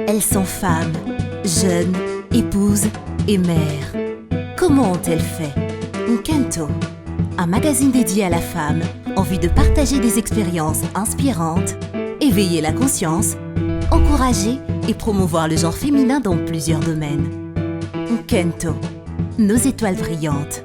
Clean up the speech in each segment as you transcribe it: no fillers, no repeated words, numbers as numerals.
Elles sont femmes, jeunes, épouses et mères. Comment ont-elles fait? Nkento, un magazine dédié à la femme en vue de partager des expériences inspirantes, éveiller la conscience, encourager et promouvoir le genre féminin dans plusieurs domaines. Nkento, nos étoiles brillantes.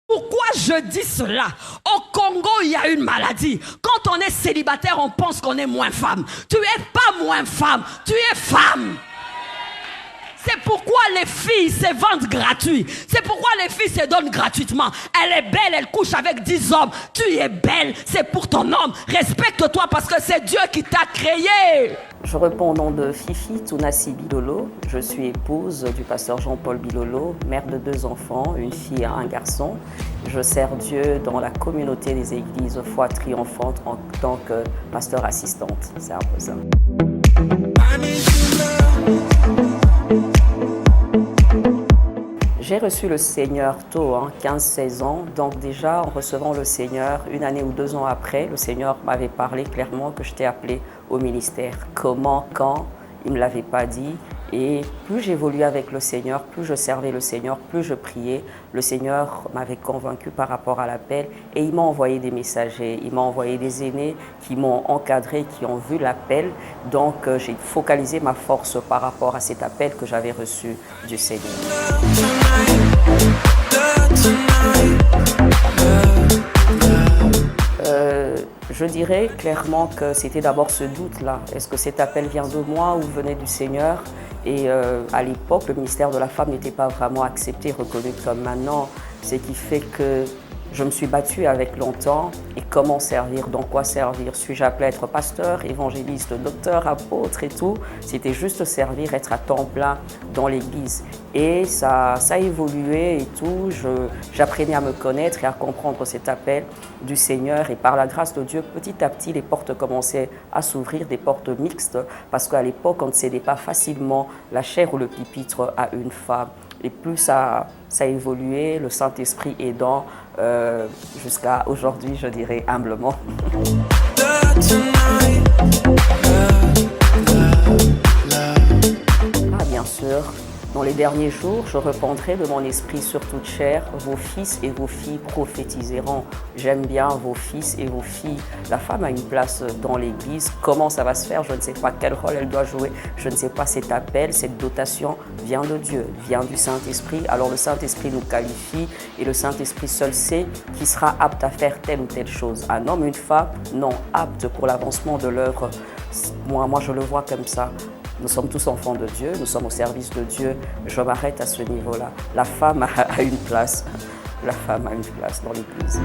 Pourquoi je dis cela? Au Congo, il y a une maladie. Quand on est célibataire, on pense qu'on est moins femme. Tu es pas moins femme, tu es femme. C'est pourquoi les filles se vendent gratuit. C'est pourquoi les filles se donnent gratuitement. Elle est belle, elle couche avec 10 hommes. Tu es belle, c'est pour ton homme. Respecte-toi parce que c'est Dieu qui t'a créé. Je réponds au nom de Fifi Tounassi Bilolo. Je suis épouse du pasteur Jean-Paul Bilolo, mère de 2 enfants, une fille et un garçon. Je sers Dieu dans la communauté des églises Foi Triomphante en tant que pasteur assistante. C'est un peu ça. J'ai reçu le Seigneur tôt, 15-16 ans. Donc déjà, en recevant le Seigneur, 1 année ou 2 ans après, le Seigneur m'avait parlé clairement que j'étais appelée au ministère. Comment, quand, il ne me l'avait pas dit. Et plus j'évoluais avec le Seigneur, plus je servais le Seigneur, plus je priais. Le Seigneur m'avait convaincu par rapport à l'appel et il m'a envoyé des messagers, il m'a envoyé des aînés qui m'ont encadré, qui ont vu l'appel. Donc j'ai focalisé ma force par rapport à cet appel que j'avais reçu du Seigneur. Je dirais clairement que c'était d'abord ce doute-là. Est-ce que cet appel vient de moi ou venait du Seigneur? Et à l'époque, le ministère de la femme n'était pas vraiment accepté, reconnu comme maintenant. Ce qui fait que je me suis battue avec longtemps. Et comment servir? Dans quoi servir? Suis-je appelée à être pasteur, évangéliste, docteur, apôtre et tout? C'était juste servir, être à temps plein dans l'église. Et ça a évolué et tout. J'apprenais à me connaître et à comprendre cet appel du Seigneur. Et par la grâce de Dieu, petit à petit, les portes commençaient à s'ouvrir, des portes mixtes. Parce qu'à l'époque, on ne cédait pas facilement la chair ou le pupitre à une femme. Et plus ça a évolué, le Saint-Esprit aidant, jusqu'à aujourd'hui, je dirais humblement. Ah, bien sûr. Dans les derniers jours, je répandrai de mon esprit sur toute chair. Vos fils et vos filles prophétiseront. J'aime bien vos fils et vos filles. La femme a une place dans l'église. Comment ça va se faire? Je ne sais pas quel rôle elle doit jouer. Je ne sais pas cet appel, cette dotation vient de Dieu, vient du Saint-Esprit. Alors le Saint-Esprit nous qualifie et le Saint-Esprit seul sait qui sera apte à faire telle ou telle chose. Un homme, une femme, non, apte pour l'avancement de l'œuvre. Moi, je le vois comme ça. Nous sommes tous enfants de Dieu, nous sommes au service de Dieu. Je m'arrête à ce niveau-là. La femme a une place. La femme a une place dans l'Église.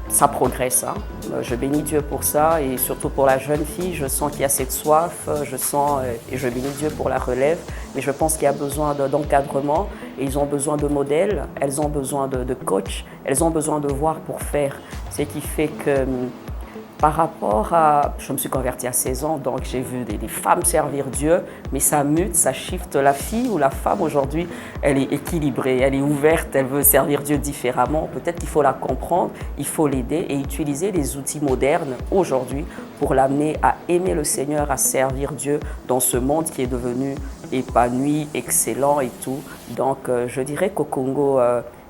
Ça progresse. Je bénis Dieu pour ça et surtout pour la jeune fille. Je sens qu'il y a cette soif. Je sens et je bénis Dieu pour la relève. Mais je pense qu'il y a besoin d'encadrement et ils ont besoin de modèles. Elles ont besoin de coach. Elles ont besoin de voir pour faire. Ce qui fait que par rapport à... Je me suis convertie à 16 ans, donc j'ai vu des femmes servir Dieu, mais ça mute, ça shift. La fille ou la femme aujourd'hui, elle est équilibrée, elle est ouverte, elle veut servir Dieu différemment. Peut-être qu'il faut la comprendre, il faut l'aider et utiliser les outils modernes aujourd'hui pour l'amener à aimer le Seigneur, à servir Dieu dans ce monde qui est devenu épanoui, excellent et tout. Donc je dirais qu'au Congo,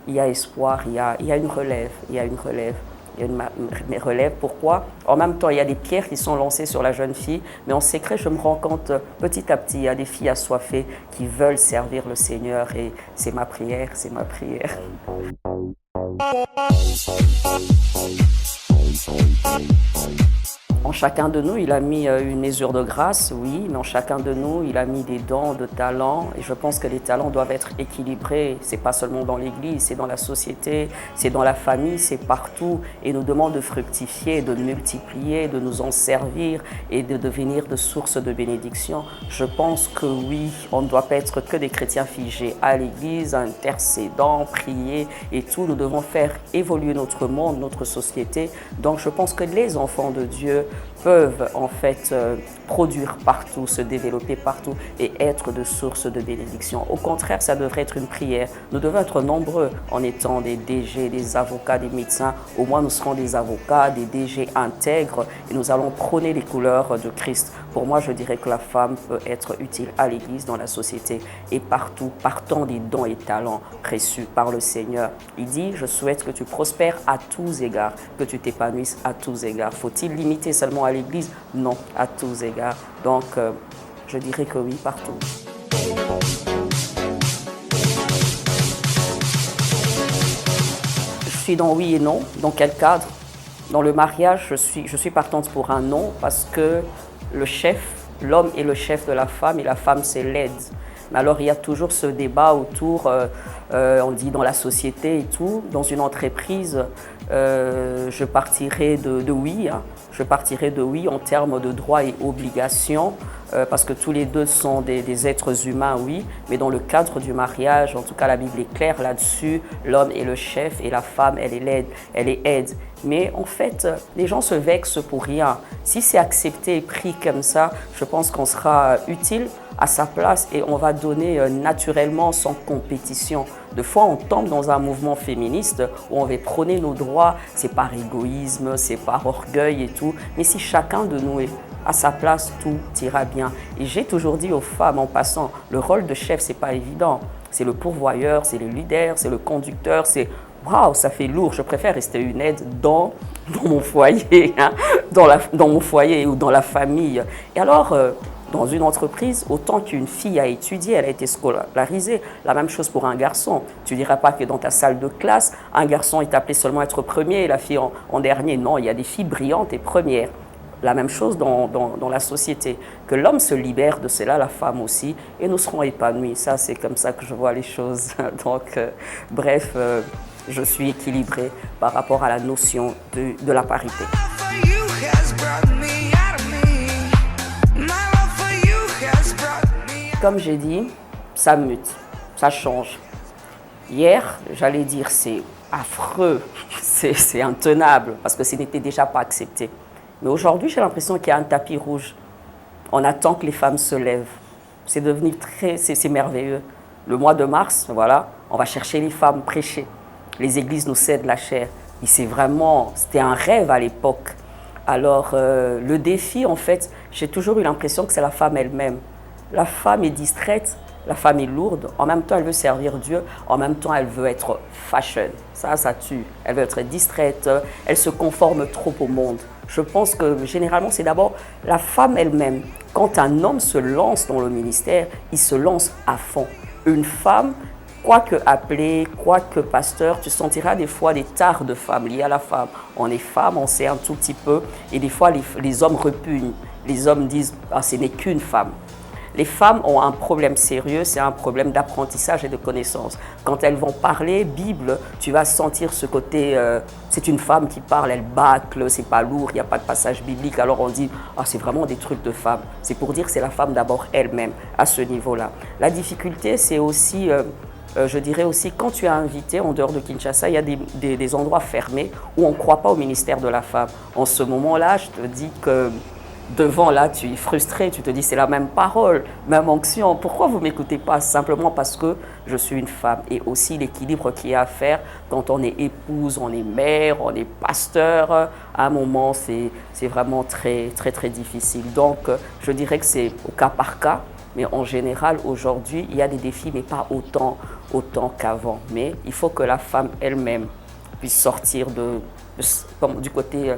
il y a espoir, il y a une relève, il y a une relève. Il y a une relève. Pourquoi? En même temps, il y a des pierres qui sont lancées sur la jeune fille, mais en secret, je me rends compte petit à petit, il y a des filles assoiffées qui veulent servir le Seigneur et c'est ma prière, c'est ma prière. En chacun de nous, il a mis une mesure de grâce, oui, mais en chacun de nous, il a mis des dons, de talents. Et je pense que les talents doivent être équilibrés. Ce n'est pas seulement dans l'Église, c'est dans la société, c'est dans la famille, c'est partout. Et nous demande de fructifier, de multiplier, de nous en servir et de devenir de source de bénédiction. Je pense que oui, on ne doit pas être que des chrétiens figés à l'Église, intercédant, prier et tout. Nous devons faire évoluer notre monde, notre société. Donc je pense que les enfants de Dieu peuvent en fait produire partout, se développer partout et être de source de bénédiction. Au contraire, ça devrait être une prière. Nous devons être nombreux en étant des DG, des avocats, des médecins. Au moins, nous serons des avocats, des DG intègres et nous allons prôner les couleurs de Christ. Pour moi, je dirais que la femme peut être utile à l'Église, dans la société et partout, partant des dons et talents reçus par le Seigneur. Il dit, je souhaite que tu prospères à tous égards, que tu t'épanouisses à tous égards. Faut-il limiter seulement à l'Église? Non, à tous égards. Donc, je dirais que oui, partout. Je suis dans oui et non. Dans quel cadre? Dans le mariage, je suis partante pour un non parce que le chef, l'homme est le chef de la femme et la femme c'est l'aide. Mais alors il y a toujours ce débat autour, on dit dans la société et tout, dans une entreprise, je partirai de oui. Je partirai de oui en termes de droits et obligations, parce que tous les deux sont des êtres humains, oui, mais dans le cadre du mariage, en tout cas la Bible est claire là-dessus, l'homme est le chef et la femme, elle est l'aide, elle est aide. Mais en fait, les gens se vexent pour rien. Si c'est accepté et pris comme ça, je pense qu'on sera utile à sa place et on va donner naturellement sans compétition. Des fois, on tombe dans un mouvement féministe où on veut prôner nos droits, c'est par égoïsme, c'est par orgueil et tout. Mais si chacun de nous est à sa place, tout ira bien. Et j'ai toujours dit aux femmes en passant, le rôle de chef, c'est pas évident. C'est le pourvoyeur, c'est le leader, c'est le conducteur, c'est... Waouh, ça fait lourd, je préfère rester une aide dans mon foyer, hein, dans mon foyer ou dans la famille. Et alors, dans une entreprise, autant qu'une fille a étudié, elle a été scolarisée, la même chose pour un garçon. Tu ne diras pas que dans ta salle de classe, un garçon est appelé seulement à être premier et la fille en dernier. Non, il y a des filles brillantes et premières. La même chose dans la société. Que l'homme se libère de cela, la femme aussi, et nous serons épanouis. Ça, c'est comme ça que je vois les choses. Donc, bref, je suis équilibrée par rapport à la notion de la parité. Comme j'ai dit, ça mute, ça change. Hier, j'allais dire c'est affreux, c'est intenable, parce que ce n'était déjà pas accepté. Mais aujourd'hui, j'ai l'impression qu'il y a un tapis rouge. On attend que les femmes se lèvent. C'est devenu c'est merveilleux. Le mois de mars, voilà, on va chercher les femmes, prêcher. Les églises nous cèdent la chair. Et c'était un rêve à l'époque. Alors, le défi, en fait, j'ai toujours eu l'impression que c'est la femme elle-même. La femme est distraite, la femme est lourde, en même temps elle veut servir Dieu, en même temps elle veut être fashion. Ça tue. Elle veut être distraite, elle se conforme trop au monde. Je pense que généralement c'est d'abord la femme elle-même. Quand un homme se lance dans le ministère, il se lance à fond. Une femme, quoique appelée, quoique pasteur, tu sentiras des fois des tares de femmes liées à la femme. On est femme, on sait un tout petit peu, et des fois les hommes repugnent. Les hommes disent « Ah, ce n'est qu'une femme ». Les femmes ont un problème sérieux, c'est un problème d'apprentissage et de connaissance. Quand elles vont parler Bible, tu vas sentir ce côté, c'est une femme qui parle, elle bâcle, c'est pas lourd, il n'y a pas de passage biblique. Alors on dit, ah, c'est vraiment des trucs de femmes. C'est pour dire que c'est la femme d'abord elle-même à ce niveau-là. La difficulté, c'est aussi, je dirais aussi, quand tu es invité en dehors de Kinshasa, il y a des endroits fermés où on ne croit pas au ministère de la femme. En ce moment-là, je te dis que devant là, tu es frustré, tu te dis c'est la même parole, même onction. Pourquoi vous ne m'écoutez pas? Simplement parce que je suis une femme. Et aussi l'équilibre qu'il y a à faire quand on est épouse, on est mère, on est pasteur. À un moment, c'est vraiment très, très, très difficile. Donc, je dirais que c'est au cas par cas. Mais en général, aujourd'hui, il y a des défis, mais pas autant qu'avant. Mais il faut que la femme elle-même puisse sortir du côté,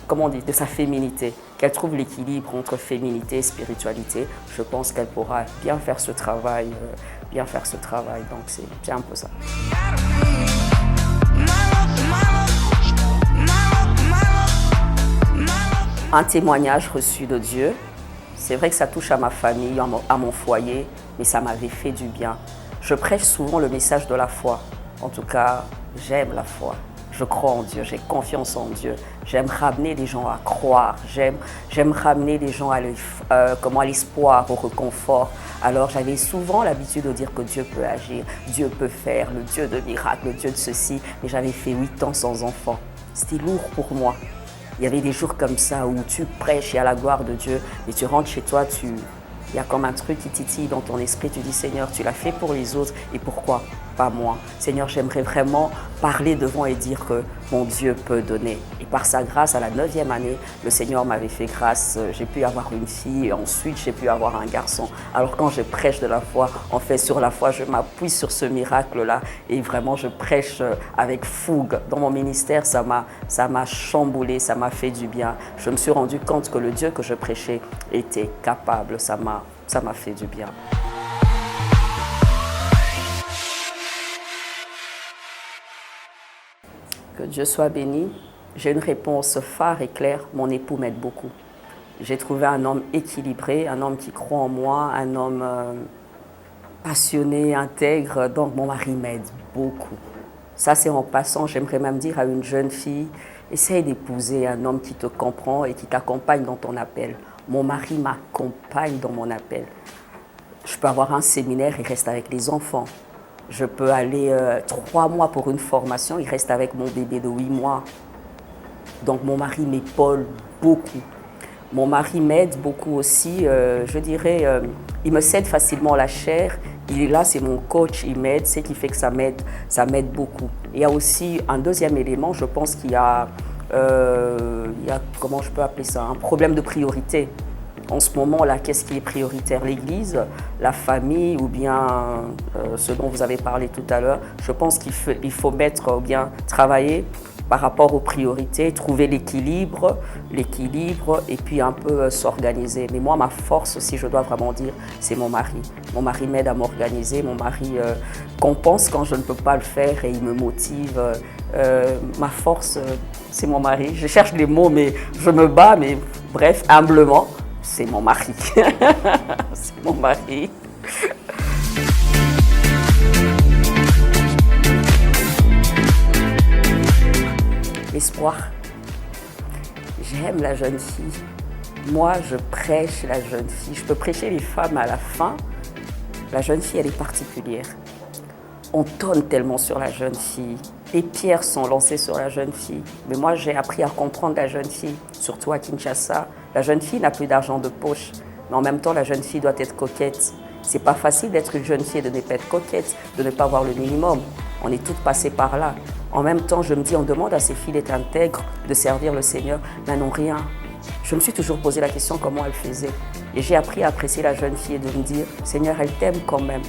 comment on dit, de sa féminité, qu'elle trouve l'équilibre entre féminité et spiritualité. Je pense qu'elle pourra bien faire ce travail. Donc c'est un peu ça. Un témoignage reçu de Dieu. C'est vrai que ça touche à ma famille, à mon foyer, mais ça m'avait fait du bien. Je prêche souvent le message de la foi. En tout cas, j'aime la foi. Je crois en Dieu, j'ai confiance en Dieu. J'aime ramener les gens à croire. J'aime ramener les gens à l'espoir, au réconfort. Alors j'avais souvent l'habitude de dire que Dieu peut agir, Dieu peut faire, le Dieu de miracles, le Dieu de ceci. Mais j'avais fait 8 ans sans enfant. C'était lourd pour moi. Il y avait des jours comme ça où tu prêches, il y a la gloire de Dieu, et tu rentres chez toi, il y a comme un truc qui titille dans ton esprit, tu dis Seigneur, tu l'as fait pour les autres, et pourquoi pas moi? Seigneur, j'aimerais vraiment parler devant et dire que mon Dieu peut donner. Et par sa grâce, à la 9e année, le Seigneur m'avait fait grâce, j'ai pu avoir une fille, et ensuite j'ai pu avoir un garçon. Alors quand je prêche de la foi, en fait sur la foi, je m'appuie sur ce miracle-là, et vraiment je prêche avec fougue. Dans mon ministère, ça m'a chamboulé, ça m'a fait du bien. Je me suis rendu compte que le Dieu que je prêchais était capable, ça m'a fait du bien. Que Dieu soit béni. J'ai une réponse phare et claire. Mon époux m'aide beaucoup. J'ai trouvé un homme équilibré, un homme qui croit en moi, un homme passionné, intègre. Donc mon mari m'aide beaucoup. Ça, c'est en passant. J'aimerais même dire à une jeune fille, essaye d'épouser un homme qui te comprend et qui t'accompagne dans ton appel. Mon mari m'accompagne dans mon appel. Je peux avoir un séminaire, il reste avec les enfants. Je peux aller 3 mois pour une formation, il reste avec mon bébé de 8 mois. Donc mon mari m'épaule beaucoup. Mon mari m'aide beaucoup aussi, je dirais, il me cède facilement la chair. Il est là, c'est mon coach, il m'aide, ce qui fait que ça m'aide beaucoup. Il y a aussi un deuxième élément, je pense qu'il y a, comment je peux appeler ça, un problème de priorité. En ce moment-là, qu'est-ce qui est prioritaire? L'Église, la famille ou bien ce dont vous avez parlé tout à l'heure? Je pense qu'il faut mettre ou bien travailler par rapport aux priorités, trouver l'équilibre et puis un peu s'organiser. Mais moi, ma force, si je dois vraiment dire, c'est mon mari. Mon mari m'aide à m'organiser, mon mari compense quand je ne peux pas le faire et il me motive. Ma force, c'est mon mari. Je cherche les mots, mais je me bats, mais bref, humblement. C'est mon mari. C'est mon mari. L'espoir. J'aime la jeune fille. Moi, je prêche la jeune fille. Je peux prêcher les femmes à la fin. La jeune fille, elle est particulière. On tonne tellement sur la jeune fille. Les pierres sont lancées sur la jeune fille. Mais moi, j'ai appris à comprendre la jeune fille, surtout à Kinshasa. La jeune fille n'a plus d'argent de poche. Mais en même temps, la jeune fille doit être coquette. C'est pas facile d'être une jeune fille et de ne pas être coquette, de ne pas avoir le minimum. On est toutes passées par là. En même temps, je me dis, on demande à ces filles d'être intègres, de servir le Seigneur. Mais non, rien. Je me suis toujours posé la question comment elle faisait. Et j'ai appris à apprécier la jeune fille et de me dire, Seigneur, elle t'aime quand même.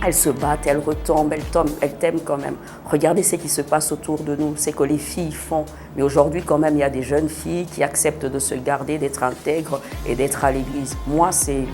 Elle se bat, elle retombe, elle t'aime quand même. Regardez ce qui se passe autour de nous, c'est que les filles font. Mais aujourd'hui, quand même, il y a des jeunes filles qui acceptent de se garder, d'être intègres et d'être à l'église. Moi, c'est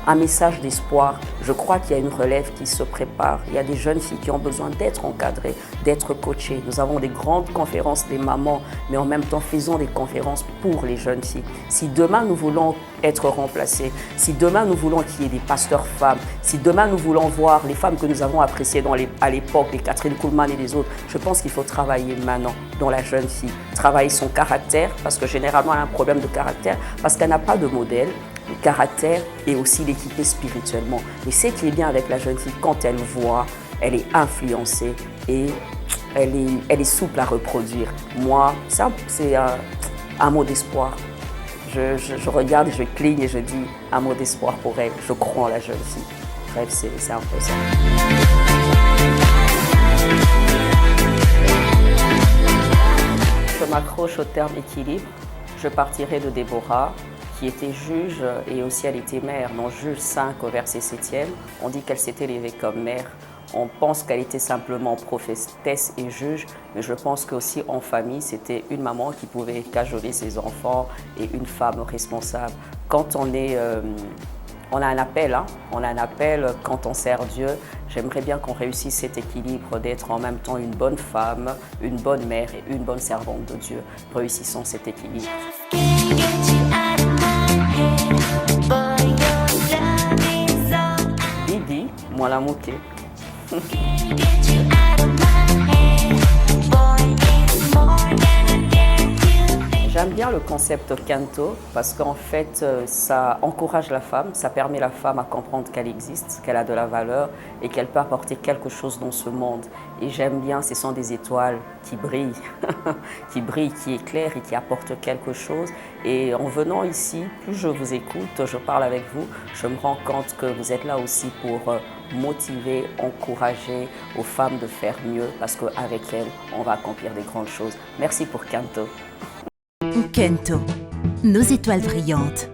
un message d'espoir. Je crois qu'il y a une relève qui se prépare. Il y a des jeunes filles qui ont besoin d'être encadrées, d'être coachées. Nous avons des grandes conférences des mamans, mais en même temps, faisons des conférences pour les jeunes filles. Si demain, nous voulons être remplacés, si demain, nous voulons qu'il y ait des pasteurs femmes, si demain, nous voulons voir les femmes que nous avons appréciées à l'époque, les Catherine Kuhlman et les autres, je pense qu'il faut travailler maintenant dans la jeune fille. Travailler son caractère, parce que généralement, elle a un problème de caractère, parce qu'elle n'a pas de modèle. Le caractère et aussi l'équiper spirituellement. Et ce qui est bien avec la jeune fille, quand elle voit, elle est influencée et elle est souple à reproduire. Moi, ça, c'est un mot d'espoir. Je regarde, je cligne et je dis un mot d'espoir pour elle. Je crois en la jeune fille. Bref, c'est un peu ça. Je m'accroche au terme équilibre. Je partirai de Déborah, qui était juge et aussi elle était mère. Dans Juge 5 au verset 7e, on dit qu'elle s'était élevée comme mère. On pense qu'elle était simplement prophétesse et juge, mais je pense qu'aussi en famille, c'était une maman qui pouvait cajoler ses enfants et une femme responsable. Quand on a un appel, hein, on a un appel quand on sert Dieu. J'aimerais bien qu'on réussisse cet équilibre d'être en même temps une bonne femme, une bonne mère et une bonne servante de Dieu. Réussissons cet équilibre. Didi, moi la moquée. J'aime bien le concept Canto parce qu'en fait, ça encourage la femme, ça permet la femme à comprendre qu'elle existe, qu'elle a de la valeur et qu'elle peut apporter quelque chose dans ce monde. Et j'aime bien, ce sont des étoiles qui brillent, qui éclairent et qui apportent quelque chose. Et en venant ici, plus je vous écoute, je parle avec vous, je me rends compte que vous êtes là aussi pour motiver, encourager aux femmes de faire mieux parce qu'avec elles, on va accomplir des grandes choses. Merci pour Canto. Kento, nos étoiles brillantes.